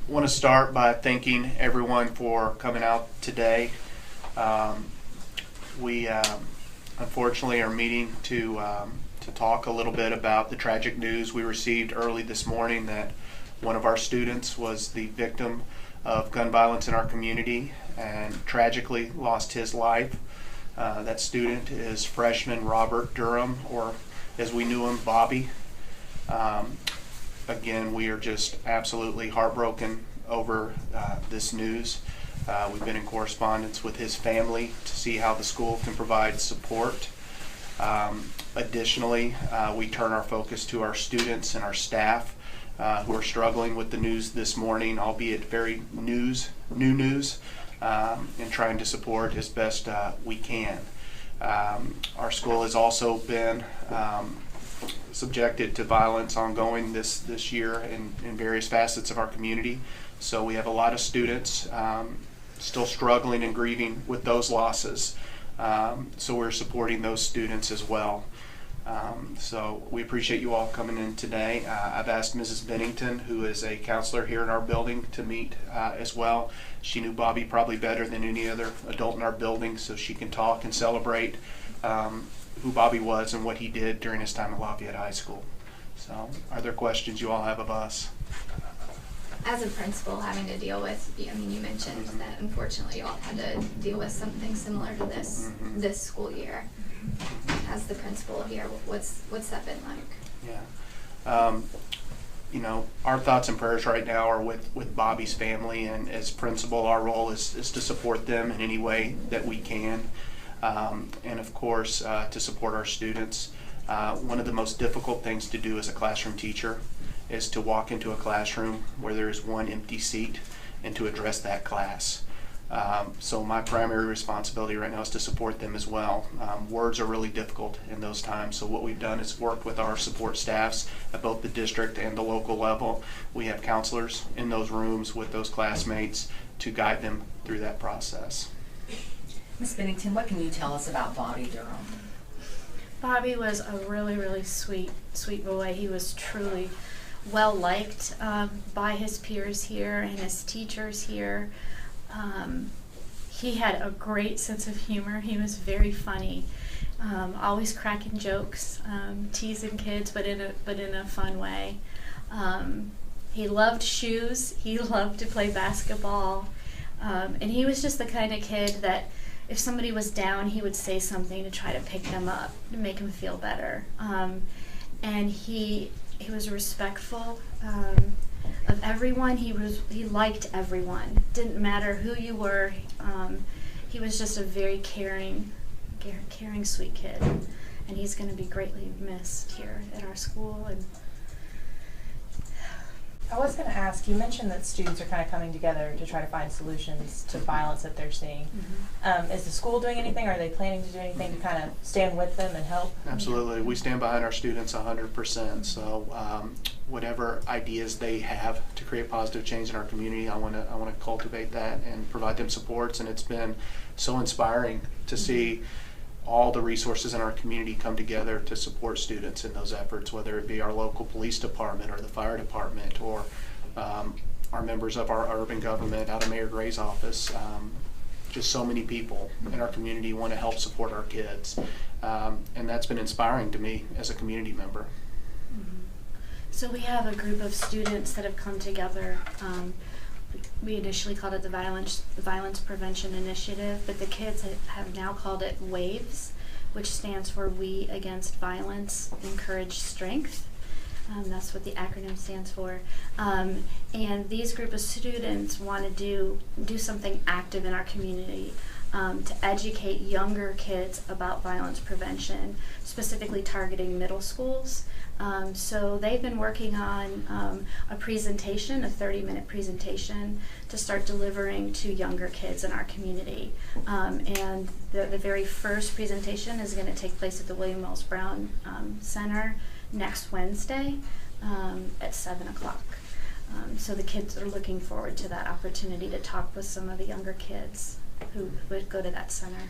want to start by thanking everyone for coming out today. We unfortunately are meeting to talk a little bit about the tragic news we received early this morning that one of our students was the victim of gun violence in our community and tragically lost his life. That student is freshman Robert Durham, or as we knew him, Bobby. Again, we are just absolutely heartbroken over this news. We've been in correspondence with his family to see how the school can provide support. Additionally, we turn our focus to our students and our staff who are struggling with the news this morning, albeit very new news, and trying to support as best we can. Our school has also been subjected to violence ongoing this year in various facets of our community. So we have a lot of students still struggling and grieving with those losses. So we're supporting those students as well. So we appreciate you all coming in today. I've asked Mrs. Bennington, who is a counselor here in our building, to meet as well. She knew Bobby probably better than any other adult in our building, so she can talk and celebrate who Bobby was and what he did during his time at Lafayette High School. So are there questions you all have of us? As a principal, having to deal with, you mentioned that unfortunately you all had to deal with something similar to this this school year. As the principal here, what's that been like? Yeah. Our thoughts and prayers right now are with Bobby's family, and as principal, our role is to support them in any way that we can. And of course, to support our students. One of the most difficult things to do as a classroom teacher is to walk into a classroom where there is one empty seat and to address that class. So my primary responsibility right now is to support them as well. Words are really difficult in those times, so what we've done is worked with our support staffs at both the district and the local level. We have counselors in those rooms with those classmates to guide them through that process. Ms. Bennington, what can you tell us about Bobby Durham? Bobby was a really, really sweet boy. He was truly well liked by his peers here and his teachers here. He had a great sense of humor. He was very funny, always cracking jokes, teasing kids, but in a fun way. He loved shoes. He loved to play basketball, and he was just the kind of kid that if somebody was down, he would say something to try to pick them up, to make them feel better. And he was respectful of everyone. He liked everyone. Didn't matter who you were. He was just a very caring, sweet kid, and he's going to be greatly missed here at our school. And I was going to ask, you mentioned that students are kind of coming together to try to find solutions to violence that they're seeing. Is the school doing anything? Are they planning to do anything to kind of stand with them and help? Absolutely. We stand behind our students 100%. So whatever ideas they have to create positive change in our community, I want to cultivate that and provide them supports. And it's been so inspiring to see all the resources in our community come together to support students in those efforts, whether it be our local police department or the fire department or our members of our urban government out of Mayor Gray's office. Just so many people in our community want to help support our kids. And that's been inspiring to me as a community member. so we have a group of students that have come together. We initially called it the Violence Prevention Initiative, but the kids have now called it WAVES, which stands for We Against Violence, Encourage Strength. That's what the acronym stands for. And these group of students want to do something active in our community to educate younger kids about violence prevention, specifically targeting middle schools. So they've been working on a presentation, a 30-minute presentation to start delivering to younger kids in our community. And the very first presentation is going to take place at the William Wells Brown Center next Wednesday at 7 o'clock. So the kids are looking forward to that opportunity to talk with some of the younger kids who would go to that center.